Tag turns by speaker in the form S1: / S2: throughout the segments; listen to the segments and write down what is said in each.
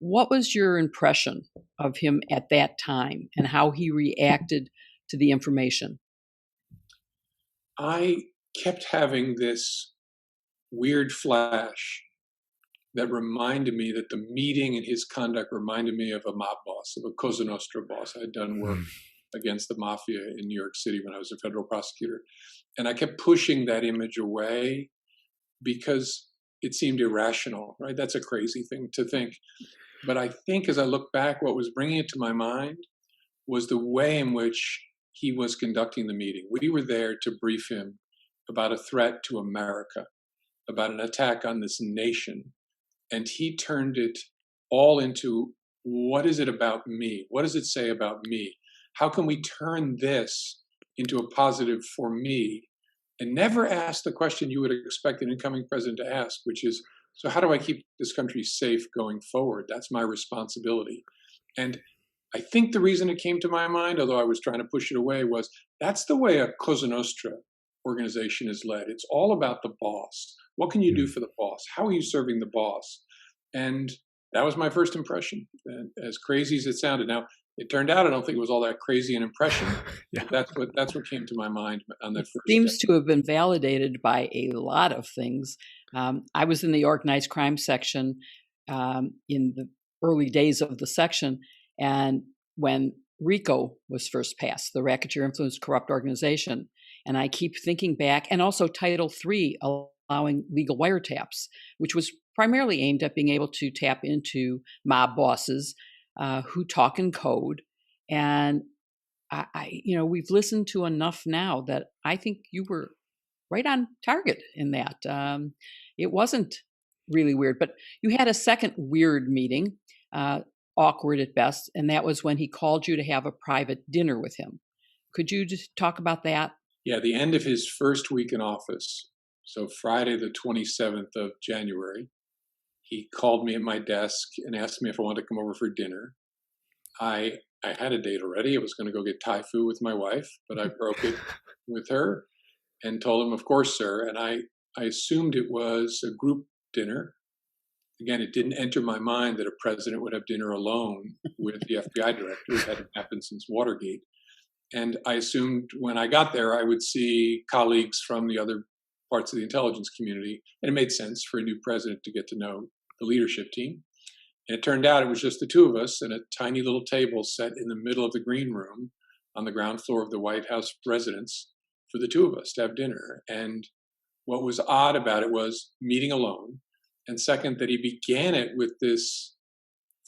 S1: What was your impression of him at that time and how he reacted to the information?
S2: I kept having this weird flash that reminded me that the meeting and his conduct reminded me of a mob boss, of a Cosa Nostra boss. I had done work against the mafia in New York City when I was a federal prosecutor. And I kept pushing that image away because it seemed irrational, right? That's a crazy thing to think. But I think as I look back, what was bringing it to my mind was the way in which he was conducting the meeting. We were there to brief him about a threat to America, about an attack on this nation. And he turned it all into, what is it about me? What does it say about me? How can we turn this into a positive for me? And never ask the question you would expect an incoming president to ask, which is, so how do I keep this country safe going forward? That's my responsibility. And I think the reason it came to my mind, although I was trying to push it away, was that's the way a Cosa Nostra organization is led. It's all about the boss. What can you do for the boss? How are you serving the boss? And that was my first impression, and as crazy as it sounded. Now, it turned out I don't think it was all that crazy an impression.
S1: Yeah.
S2: That's what came to my mind on that first
S1: Seems
S2: day.
S1: to have been validated by a lot of things. I was in the organized crime section in the early days of the section, and when RICO was first passed, the Racketeer Influenced Corrupt Organization, and I keep thinking back, and also Title III allowing legal wiretaps, which was primarily aimed at being able to tap into mob bosses who talk in code. And we've listened to enough now that I think you were right on target in that. It wasn't really weird, but you had a second weird meeting, awkward at best, and that was when he called you to have a private dinner with him. Could you just talk about that?
S2: Yeah, the end of his first week in office, so Friday the 27th of January, he called me at my desk and asked me if I wanted to come over for dinner. I had a date already. I was going to go get Thai food with my wife, but I broke it with her and told him, of course, sir. And I assumed it was a group dinner. Again, it didn't enter my mind that a president would have dinner alone with the FBI director. It hadn't happened since Watergate. And I assumed when I got there, I would see colleagues from the other parts of the intelligence community. And it made sense for a new president to get to know the leadership team. And it turned out it was just the two of us and a tiny little table set in the middle of the green room on the ground floor of the White House residence for the two of us to have dinner. And what was odd about it was meeting alone. And second, that he began it with this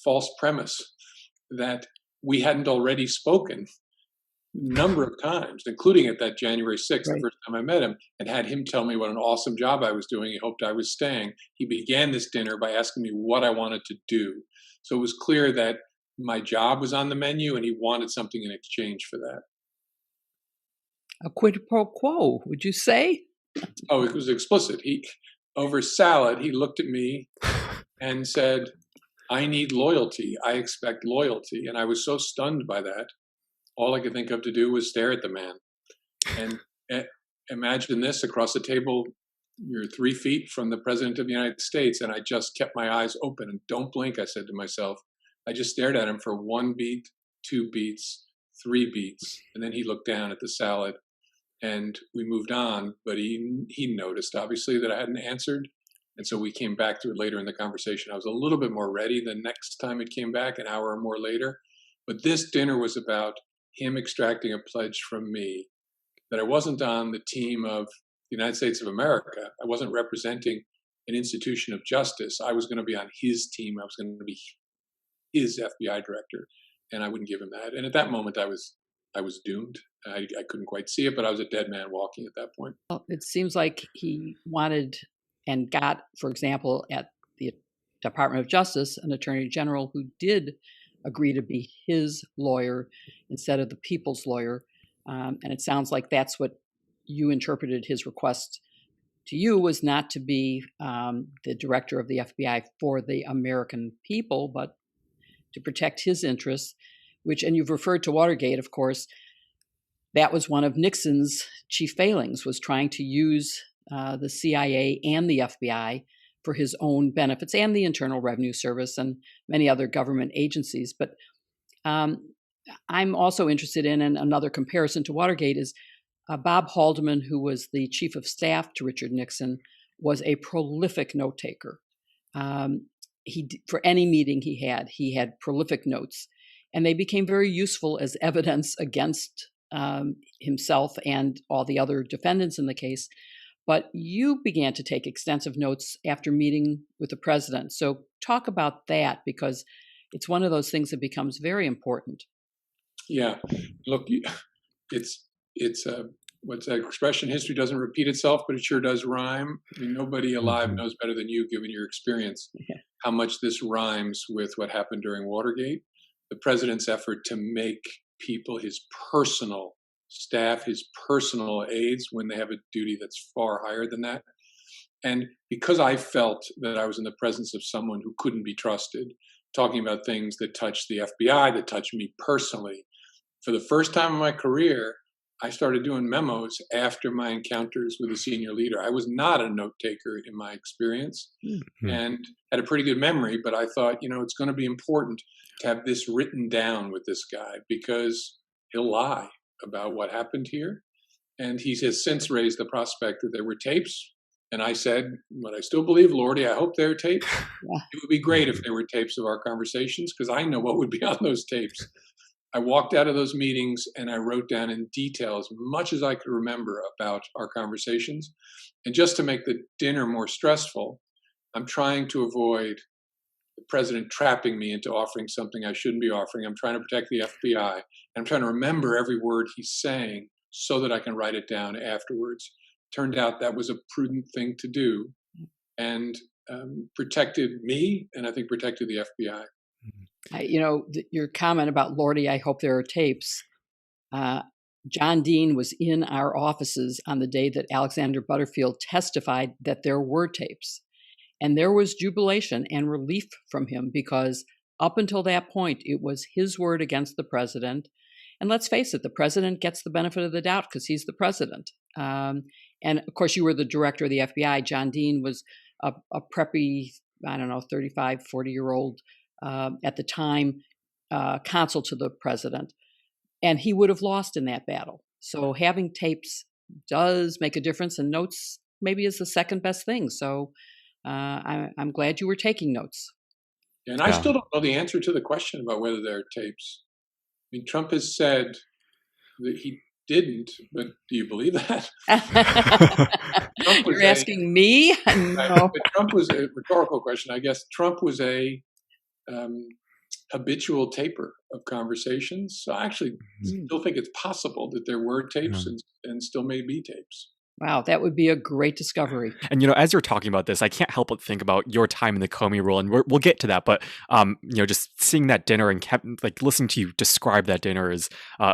S2: false premise that we hadn't already spoken a number of times, including at that January 6th,
S1: Right.
S2: the first time I met him, and had him tell me what an awesome job I was doing. He hoped I was staying. He began this dinner by asking me what I wanted to do. So it was clear that my job was on the menu and he wanted something in exchange for that.
S1: A quid pro quo, would you say?
S2: Oh, it was explicit. Over salad, he looked at me and said, I need loyalty. I expect loyalty. And I was so stunned by that. All I could think of to do was stare at the man. And imagine this, across the table, you're 3 feet from the President of the United States. And I just kept my eyes open. And don't blink, I said to myself. I just stared at him for 1 beat, 2 beats, 3 beats. And then he looked down at the salad. And we moved on, but he noticed, obviously, that I hadn't answered. And so we came back to it later in the conversation. I was a little bit more ready the next time it came back, an hour or more later. But this dinner was about him extracting a pledge from me that I wasn't on the team of the United States of America. I wasn't representing an institution of justice. I was going to be on his team. I was going to be his FBI director, and I wouldn't give him that. And at that moment, I was doomed. I couldn't quite see it, but I was a dead man walking at that point.
S1: Well, it seems like he wanted and got, for example, at the Department of Justice, an attorney general who did agree to be his lawyer instead of the people's lawyer. And it sounds like that's what you interpreted his request to you, was not to be the director of the FBI for the American people, but to protect his interests, which, and you've referred to Watergate, of course. That was one of Nixon's chief failings, was trying to use the CIA and the FBI for his own benefits and the Internal Revenue Service and many other government agencies. But I'm also interested in, and another comparison to Watergate is Bob Haldeman, who was the chief of staff to Richard Nixon, was a prolific note taker. For any meeting he had prolific notes, and they became very useful as evidence against himself and all the other defendants in the case. But you began to take extensive notes after meeting with the president. So talk about that, because it's one of those things that becomes very important.
S2: Yeah, look, it's what's that expression? History doesn't repeat itself, but it sure does rhyme. I mean, nobody alive knows better than you, given your experience, how much this rhymes with what happened during Watergate. The president's effort to make people his personal staff, his personal aides, when they have a duty that's far higher than that. And because I felt that I was in the presence of someone who couldn't be trusted, talking about things that touched the FBI, that touched me personally, for the first time in my career, I started doing memos after my encounters with a senior leader. I was not a note taker in my experience and had a pretty good memory, but I thought, it's going to be important to have this written down with this guy, because he'll lie about what happened here. And he has since raised the prospect that there were tapes. And I said, what I still believe, Lordy, I hope there are tapes. It would be great if there were tapes of our conversations, because I know what would be on those tapes. I walked out of those meetings and I wrote down in detail as much as I could remember about our conversations. And just to make the dinner more stressful, I'm trying to avoid the president trapping me into offering something I shouldn't be offering. I'm trying to protect the FBI. And I'm trying to remember every word he's saying so that I can write it down afterwards. Turned out that was a prudent thing to do, and protected me, and I think protected the FBI.
S1: Your comment about Lordy, I hope there are tapes. John Dean was in our offices on the day that Alexander Butterfield testified that there were tapes. And there was jubilation and relief from him, because up until that point, it was his word against the president. And let's face it, the president gets the benefit of the doubt because he's the president. And of course, you were the director of the FBI. John Dean was a preppy, 35, 40-year-old at the time, consul to the president. And he would have lost in that battle. So having tapes does make a difference, and notes maybe is the second best thing. So I'm glad you were taking notes.
S2: And I still don't know the answer to the question about whether there are tapes. I mean, Trump has said that he didn't, but do you believe that?
S1: You're asking me? No.
S2: But Trump was a rhetorical question. I guess Trump was a habitual taper of conversations. So I actually still think it's possible that there were tapes and still may be tapes.
S1: Wow, that would be a great discovery.
S3: And, as you're talking about this, I can't help but think about your time in the Comey rule, and we'll get to that. But, just seeing that dinner and listening to you describe that dinner is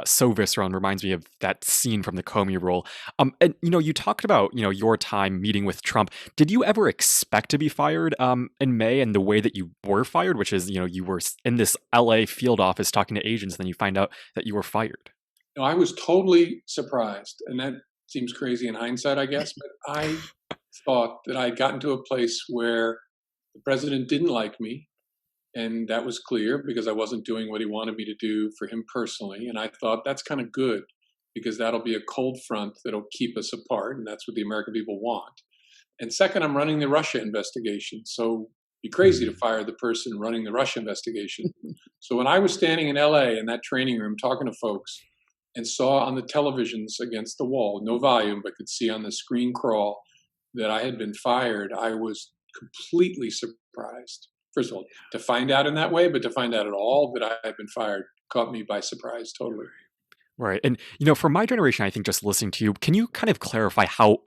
S3: so visceral and reminds me of that scene from the Comey rule. And, you talked about, your time meeting with Trump. Did you ever expect to be fired in May, and the way that you were fired, which is, you were in this LA field office talking to agents, and then you find out that you were fired?
S2: No, I was totally surprised. And that seems crazy in hindsight, I guess, but I thought that I had gotten to a place where the president didn't like me, and that was clear because I wasn't doing what he wanted me to do for him personally. And I thought that's kind of good, because that'll be a cold front that'll keep us apart, and that's what the American people want. And second, I'm running the Russia investigation, so it'd be crazy to fire the person running the Russia investigation. So when I was standing in LA in that training room talking to folks, and saw on the televisions against the wall, no volume, but could see on the screen crawl that I had been fired, I was completely surprised. First of all, to find out in that way, but to find out at all that I had been fired caught me by surprise totally.
S3: Right. And, for my generation, I think just listening to you, can you kind of clarify how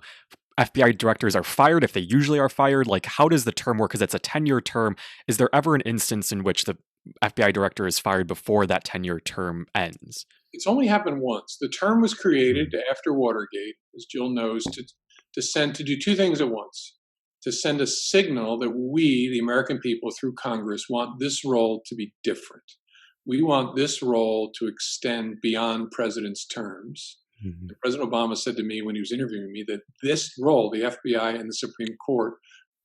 S3: FBI directors are fired, if they usually are fired? Like, how does the term work? Because it's a 10-year term. Is there ever an instance in which the FBI director is fired before that 10-year term ends?
S2: It's only happened once. The term was created after Watergate, as Jill knows, to do two things at once. To send a signal that we, the American people, through Congress, want this role to be different. We want this role to extend beyond president's terms. President Obama said to me when he was interviewing me that this role, the FBI and the Supreme Court,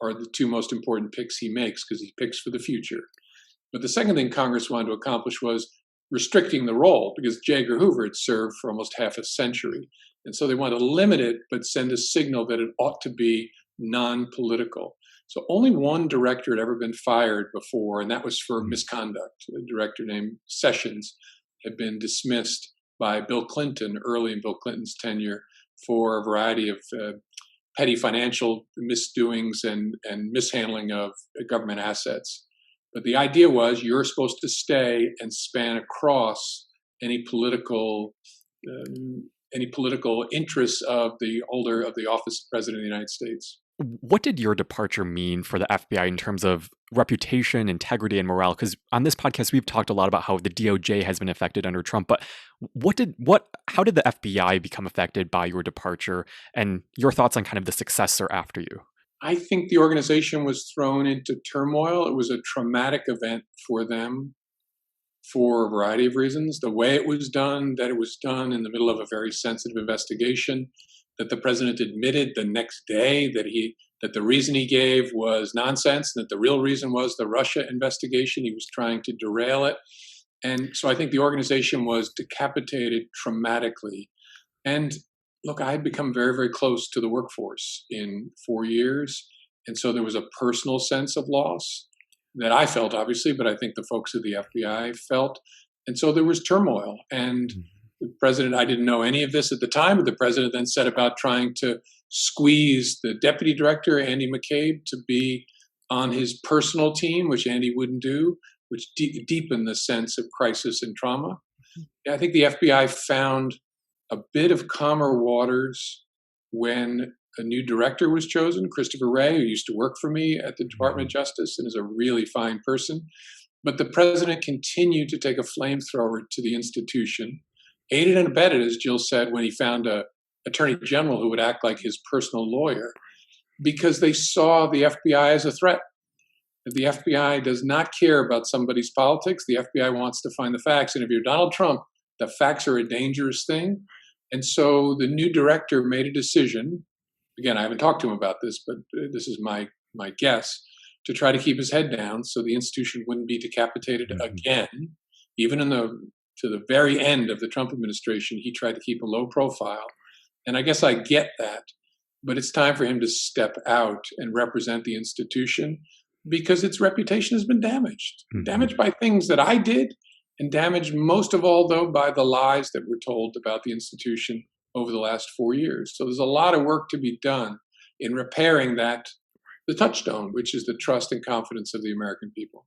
S2: are the two most important picks he makes because he picks for the future. But the second thing Congress wanted to accomplish was restricting the role because J. Edgar Hoover had served for almost half a century. And so they wanted to limit it, but send a signal that it ought to be non-political. So only one director had ever been fired before, and that was for misconduct. A director named Sessions had been dismissed by Bill Clinton early in Bill Clinton's tenure for a variety of petty financial misdoings and mishandling of government assets. But the idea was you're supposed to stay and span across any political interests of the holder of the office of President of the United States.
S3: What did your departure mean for the FBI in terms of reputation, integrity, and morale? Because on this podcast, we've talked a lot about how the DOJ has been affected under Trump, but how did the FBI become affected by your departure, and your thoughts on kind of the successor after you?
S2: I think the organization was thrown into turmoil. It was a traumatic event for them for a variety of reasons. The way it was done, that it was done in the middle of a very sensitive investigation, that the president admitted the next day that the reason he gave was nonsense, that the real reason was the Russia investigation. He was trying to derail it. And so I think the organization was decapitated traumatically. And look, I had become very, very close to the workforce in 4 years. And so there was a personal sense of loss that I felt, obviously, but I think the folks at the FBI felt. And so there was turmoil. And the president, I didn't know any of this at the time, but the president then set about trying to squeeze the deputy director, Andy McCabe, to be on his personal team, which Andy wouldn't do, which deepened the sense of crisis and trauma. I think the FBI found a bit of calmer waters when a new director was chosen, Christopher Wray, who used to work for me at the Department of Justice and is a really fine person. But the president continued to take a flamethrower to the institution, aided and abetted, as Jill said, when he found an attorney general who would act like his personal lawyer, because they saw the FBI as a threat. The FBI does not care about somebody's politics. The FBI wants to find the facts. And if you're Donald Trump, the facts are a dangerous thing. And so the new director made a decision. Again, I haven't talked to him about this, but this is my guess, to try to keep his head down so the institution wouldn't be decapitated again. Even to the very end of the Trump administration, he tried to keep a low profile. And I guess I get that, but it's time for him to step out and represent the institution because its reputation has been damaged, damaged by things that I did, and damaged most of all, though, by the lies that were told about the institution over the last 4 years. So there's a lot of work to be done in repairing the touchstone, which is the trust and confidence of the American people.